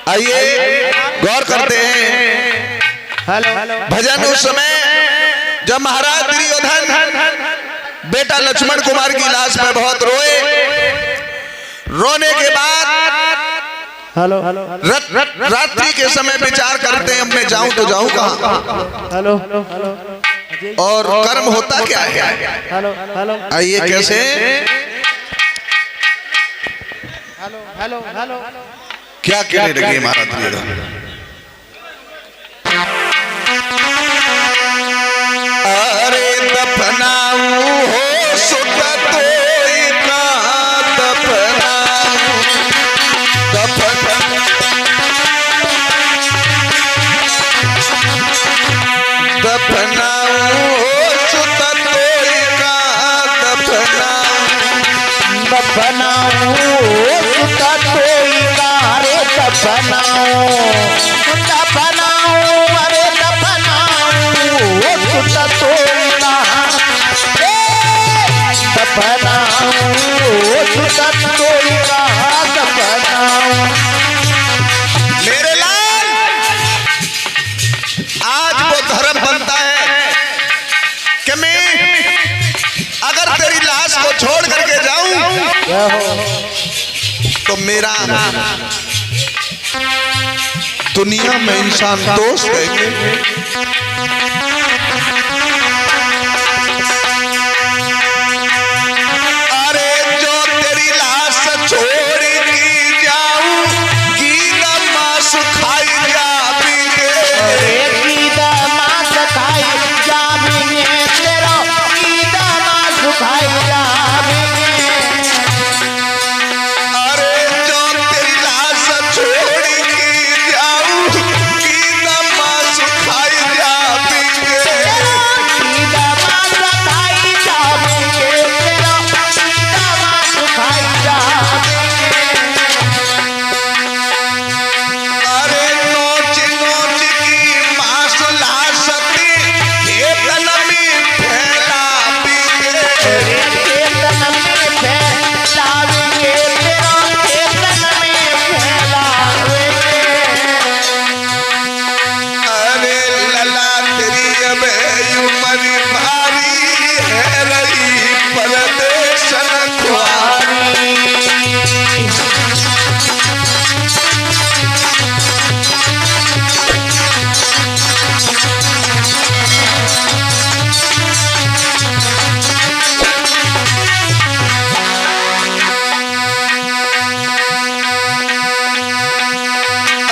आइए गौर करते हैं। भजन उस समय जब महाराज दुर्योधन बेटा लक्ष्मण कुमार की लाश में बहुत रोए, रोने के बाद रात्रि के समय विचार करते हैं अब मैं जाऊं तो जाऊं कहां, और कर्म होता क्या है। आइए कैसे क्या कहने लगे महाराज दुर्योधन, अरे दफनाऊ हो सुत तोई का दफनाऊ, दफनाऊ हो सुत तोई का दफनाऊ, दफनाऊ सुत तोई का रे दफनाऊ, दफनाऊ अरे दफनाऊ सुत तोई का, दफनाऊ सुत तोई का दफनाऊ। मेरे लाल आज वो धर्म बनता है कि मैं अगर तेरी लाश को छोड़ करके जाऊं तो मेरा दुनिया में इंसान दोस्त है। अरे जो तेरी लाश छोड़ की जाऊं गीला मांस खाई जाबीगे, गीला मांस खाई जाबीगे, तेरा गीला मांस खाई जाबीगे। अरे जो तेरी लाश छोड़ की जाऊं गीला मांस खाई जाबीगे, गीला मांस खाई जाबीगे, तेरा गीला मांस खाई जाबीगे। अरे नोच नोच की मांस लाशती खेतन में फैला बीगे, खेतन में फैलावेंगे, तेरा खेतन में फैलावेंगे। अरे लला तेरी अब उम्र भारी है रही परदेशन खुआरी,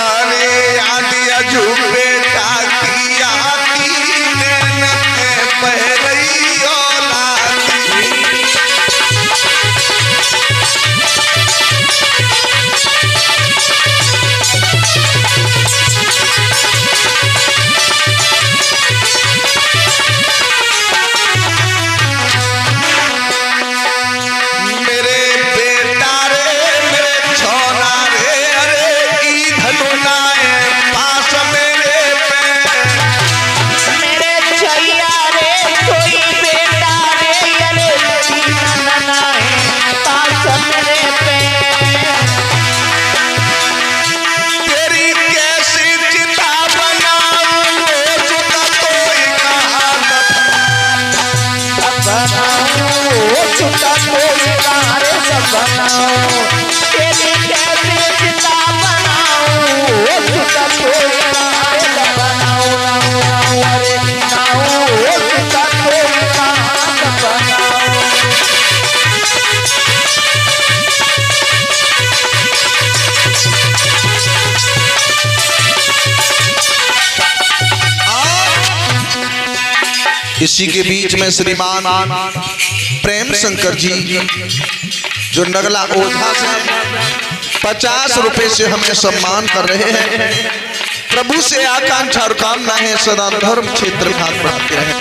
अरे आदि अजूबे ताकी आती नैन में पहरई औलादी, मेरे बेटा रे मेरे छोरा रे, अरे ई धनुनाए पास मेरे पे, मेरे छैया रे कोई बेटा रे, अरे नन्ना है पास मेरे पे। तेरी कैसी चिता बनाऊं सुता तोई कहा दफनाऊं सुता तोई का रे दफनाऊं, तेरी कैसी चिता बनाऊं सुता तोई का रे दफनाऊं, अरे नाऊं सुता तोई का दफनाऊं। इसी के बीच में श्रीमान प्रेम शंकर जी जो नगला ओझा से 50 रुपए से हमें सम्मान कर रहे हैं। प्रभु से आकांक्षा और कामना है सदा धर्म क्षेत्र भाग बढ़ाते रहे।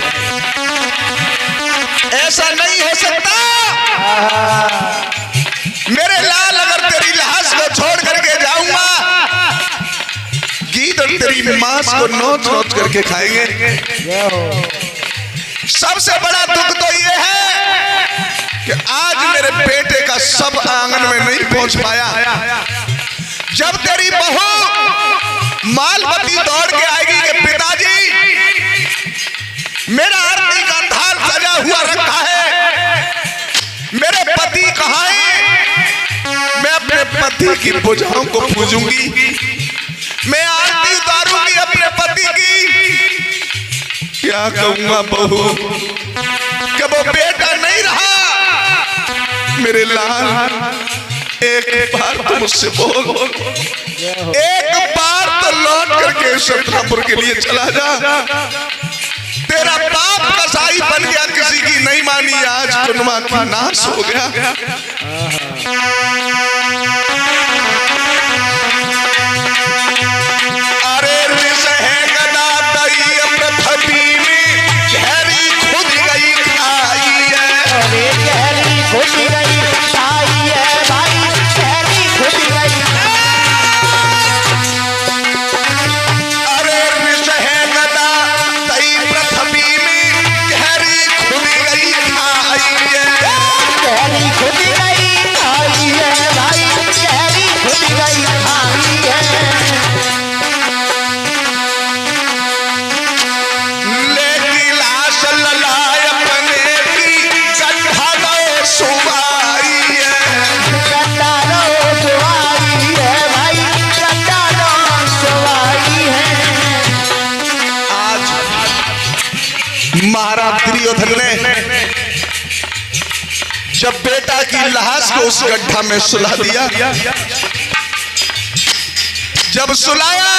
ऐसा नहीं हो सकता मेरे लाल, अगर तेरी लाश को छोड़ करके जाऊंगा गीत और तेरी मांस को नोच नोच करके खाएंगे। सबसे बड़ा दुख तो ये है कि आज मेरे बेटे का सब आंगन में नहीं पहुंच पाया। जब तेरी बहू मालवती दौड़ के आएगी कि पिताजी मेरा आरती का थाल सजा हुआ रखा है, मेरे पति कहाँ हैं? मैं अपने पति की भुजाओं को पूजूंगी, मैं आरती उतारूंगी अपने पति की। क्या कहूंगा बहू कि वो बेटा नहीं रहा। मेरे लाल एक बार तो मुझसे बोल, एक बार तो लौट करके सतनापुर के लिए चला जा। तेरा बाप कसाई बन गया, किसी की नहीं मानी, आज कुनमा का नाश हो गया। अरे रिस है गदा दई पृथ्वी में गहरी खुद गई खाई है। अरे गहरी खुद गई खाई है भाई, गहरी खुद गई। अरे रिस है गदा दई पृथ्वी में गहरी खुद गई खाई है। गहरी खुद गई खाई है भाई, गहरी खुद गई खाई है। लेकी लाश ललाय अपने की गड्ढा दो सुवाई है। गड्ढा लो सुवाई है भाई, गड्ढा लो सुवाई है। आज महाराज दुर्योधन ने जब बेटा की लाश को उस गड्ढा में सुला दिया, जब सुलाया,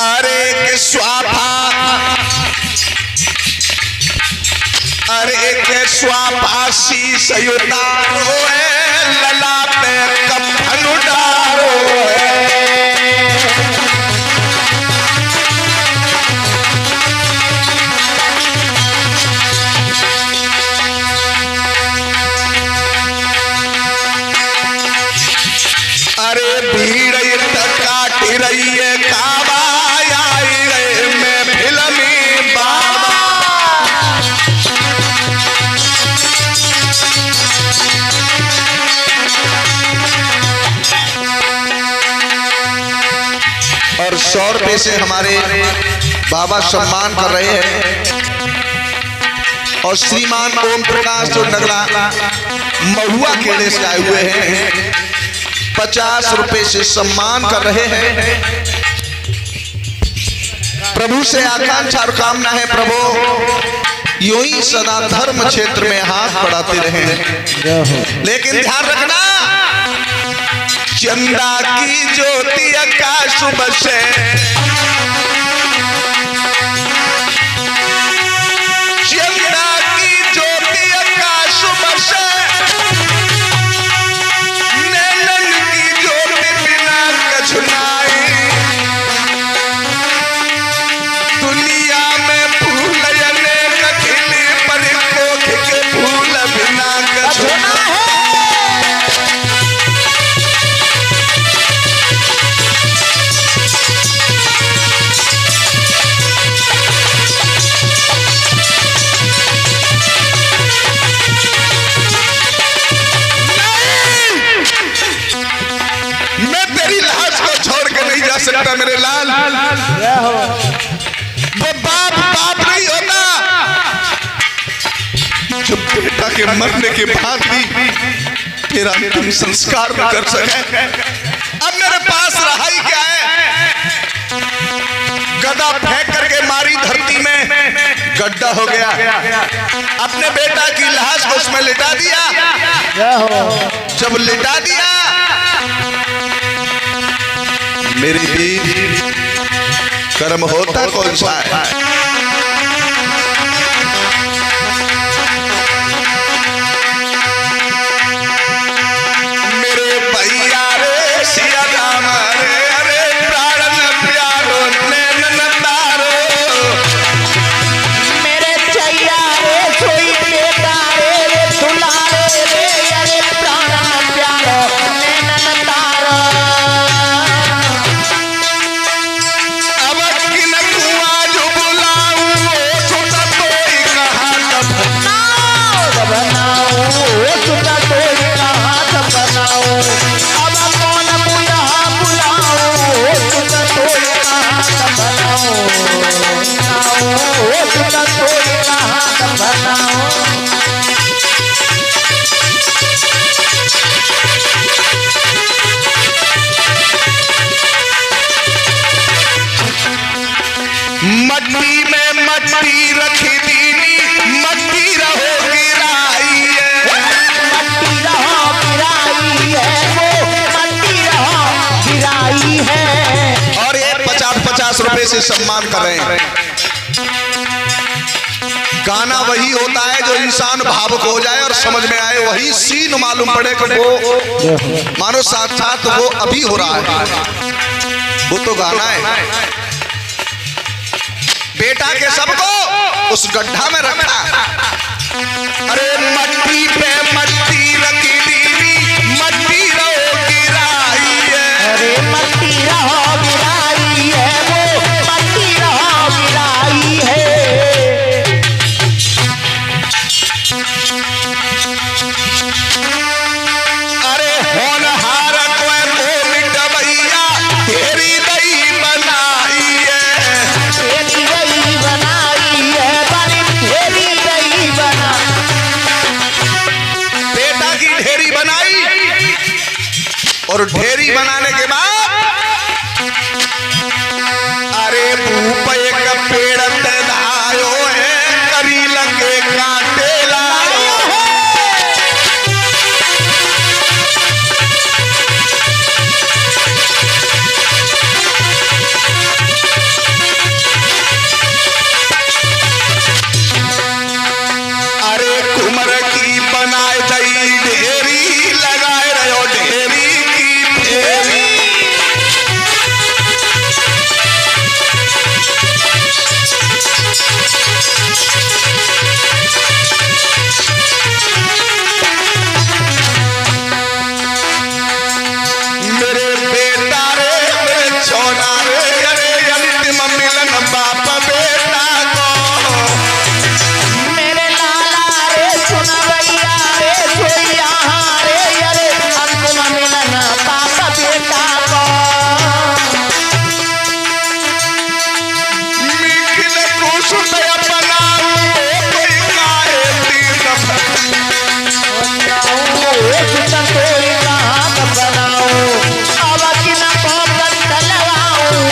अरे के स्वापा, अरे के स्वापासी सयुतारो है, लला पे कफन डारो है। अरे भीड़ काट रही है काबा, आई रे मैं फिल्मी बाबा। और 100 रुपए से हमारे बाबा सम्मान कर रहे हैं। और श्रीमान ओम प्रकाश जो नगला महुआ खेड़े से आए हुए हैं, 50 रुपए से सम्मान कर रहे हैं। प्रभु से आकांक्षा और कामना है, प्रभु यूं ही सदा धर्म क्षेत्र में हाथ बढ़ाते रहे। लेकिन ध्यान रखना, चंदा की ज्योति आकाश बसे, चंदा की ज्योति आकाश बसे, नैनन की ज्योति बिना कछुनाई। दुनिया में फूल अनेक खिले, पर कोख के फूल बिना कछुनाई। सकता मेरे लाल, वो बाप नहीं होता जो बेटा के मरने के बाद भी तेरा अंतिम संस्कार न कर सके। अब मेरे पास रहा ही क्या है? गदा फेंक करके मारी धरती में, गड्ढा हो गया। अपने बेटा की लाश को उसमें लिटा दिया। जब लिटा दिया, मेरी वीर कर्म होता कौन सा है? मेरे भैया रे सिया राम रे, अरे प्राण प्यारो नैनन तारो, मेरे चैया रे सोई बेटा रे दुलारे रे, अरे प्राण प्यारो नैनन तारो। अब किन कुआं जो बुला मट्टी में मट्टी रखी दीनी, मट्टी रहो गिराई है। मट्टी रहो गिराई है, वो मट्टी रहो गिराई है। और ये 50-50 रुपए से सम्मान कर रहे हैं। गाना वही होता है जो इंसान भावुक हो जाए और समझ में आए, वही सीन मालूम पड़े कि वो मानो साक्षात वो अभी हो रहा है, वो तो गाना है। बेटा के सबको उस गड्ढा में रखा। अरे मट्टी पे मट्टी रखी दीनी, मट्टी रहो गिराई है। अरे मट्टी रहो गिराई है, वो मट्टी रहो गिराई है। अरे होनहार कोई मोमिट भैया, तेरी दही बनाई है। तेरी दही बनाई है, बड़ी तेरी दही बना। बेटा की ढेरी बनाई और ढेरी बनाने के बाद अरे भूपे का पेड़ तैदायो है, करी लगे कांटे लायो है। अरे कुमर की बनाए दई ढेरी, लगाए रहो ढेरी की ढेरी। मेरे बेटा रे, मेरे छोना रे, अरे अंतिम मिलन बाप बेटा को। मेरे लाला रे सुन भैया रे, सोया रे, अरे अंतिम मिलन बाप बेटा को। मिखिल कुछ बनाऊं, कोई काहे तीर कोई रात बनाऊं, अब कि न पवन डलवाऊं,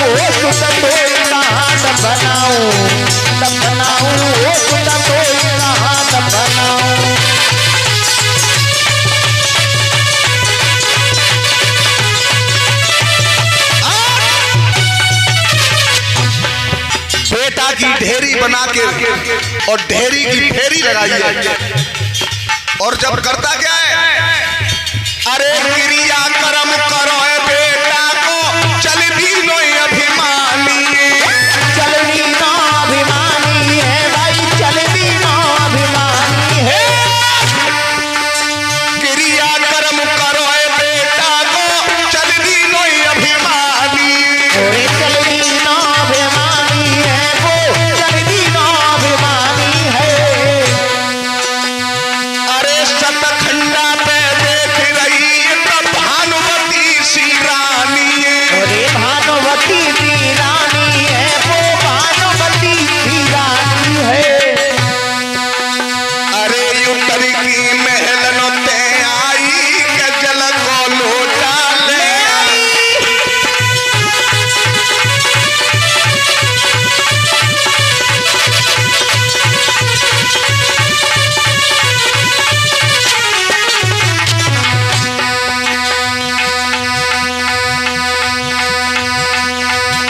कोई रात बनाऊं, तब बनाऊं, कोई रात बनाऊं। बेटा की ढेरी बना के और ढेरी की फेरी लगाई है। और जब करता क्या है, अरे क्रिया कर्म करो है बेटा को, चल भी नो अभिमानी। चल भी नो अभिमानी है भाई, चल भी नो अभिमानी है। क्रिया कर्म करो है बेटा को, चल भी नो अभिमानी। अरे चल भी नो अभिमानी है, वो चल भी नो अभिमानी है। अरे सतखंडा पे देख रही तो भानुमती सी रानी। अरे भानुमती सी रानी है, वो भानुमती सी रानी है। अरे उतर की महल नोते आई के जल को लोटा ले आई।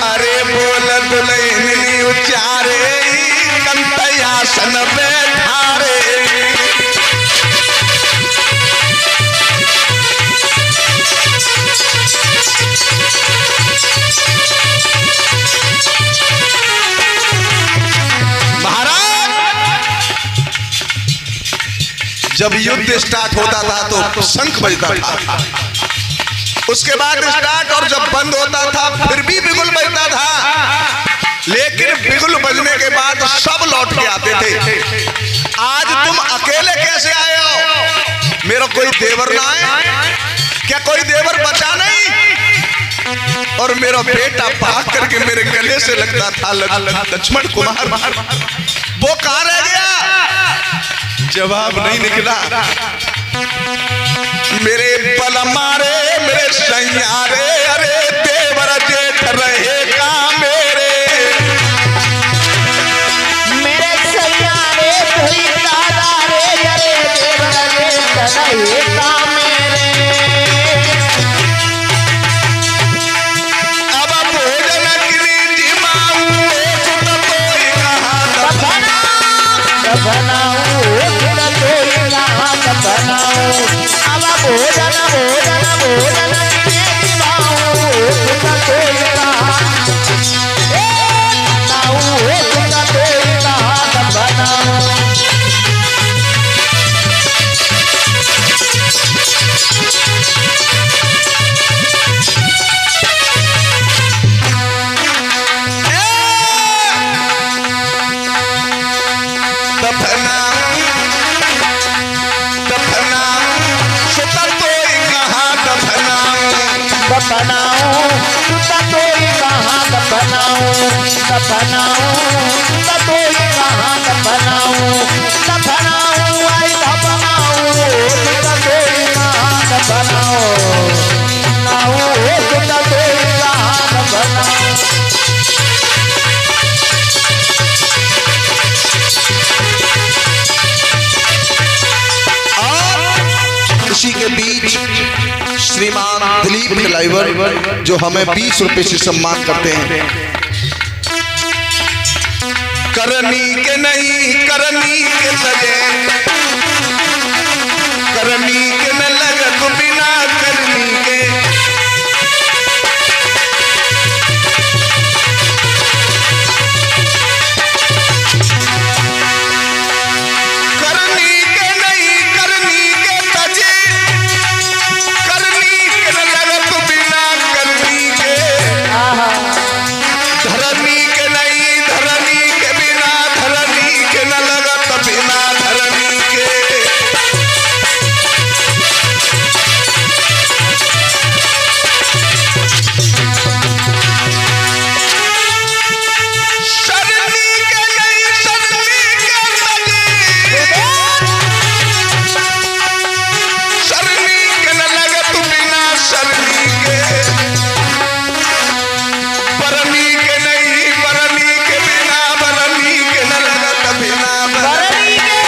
अरे बोल दुल्हनी उचारे, कंतयासन बैठारे। जब युद्ध स्टार्ट होता था तो शंख बजता था, उसके बाद स्टार्ट और जब बंद होता था फिर भी बिगुल बजता था। लेकिन बिगुल बजने के बाद सब लौट के आते थे। आज तुम अकेले कैसे आए हो? मेरा कोई देवर ना है क्या? कोई देवर बचा नहीं? और मेरा बेटा भाग करके मेरे गले से लगता था लक्ष्मण कुमार, वो कहाँ रह गया? जवाब नहीं निकला। मेरे बल मारे मेरे सैयारे, अरे देवर जेठ रहेगा मेरे। दफनाऊं ततोई कहाँ दफनाऊं ततोई कहाँ दफनाऊं आई दफनाऊं ततोई कहाँ दफनाऊं ततोई कहाँ दफनाऊं। इसी के बीच श्रीमान दिलीप ड्राइवर जो हमें 20 रुपए से सम्मान करते हैं। करनी के नहीं करनी के सजे, करनी के न लगत बिना करनी के, करनी के नहीं करनी के सजे, करनी के न लगत बिना करनी के, धरनी के नहीं धरनी के बिना धरनी के न लगत बिना धरनी के। शरनी के नहीं शरनी के सजे, शरनी के न लगत बिना शरनी के, बरनी के नहीं बरनी के बिना बरनी के न लगत बिना बरनी के।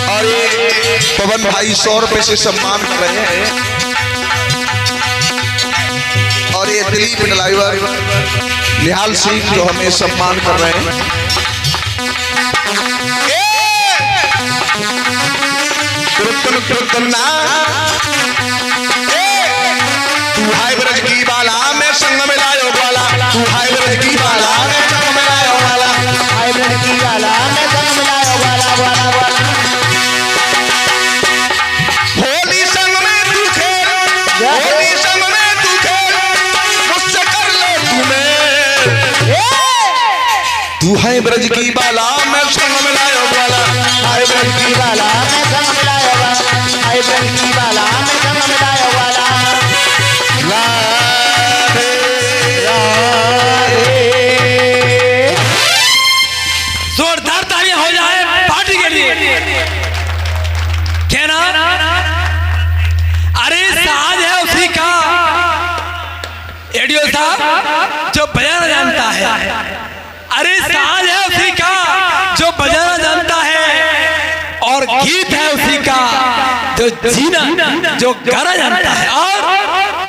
और ये पवन भाई 100 रुपए से सम्मान कर रहे हैं। और ये दिलीप ड्राइवर निहाल सिंह जो हमें सम्मान कर रहे हैं। तू हाय ब्रज की बाला में संग मिलायो वाला, तू हाय ब्रज की बाला में संग मिलायो वाला, आई ब्रज की वाला मैं संग मिलायो वाला वाला वाला होली संग में तू खेल, होली संग में तू खेल, मुझसे कर ले तू मेल। तू है ब्रज की बाला में संग मिलायो वाला, आई ब्रज की वाला मैं संग मिलायो वाला, आई ब्रज की वाला मैं संग मिलायो वाला। राधे जोरदार तालियां हो जाए पार्टी के लिए। क्या ना? अरे साज है उसी का एडियो साहब जो बजाना जानता है। अरे साज है उसी का जो बजाना जानता है, और गीत है उसी का जो जीना जो गाना जानता है। और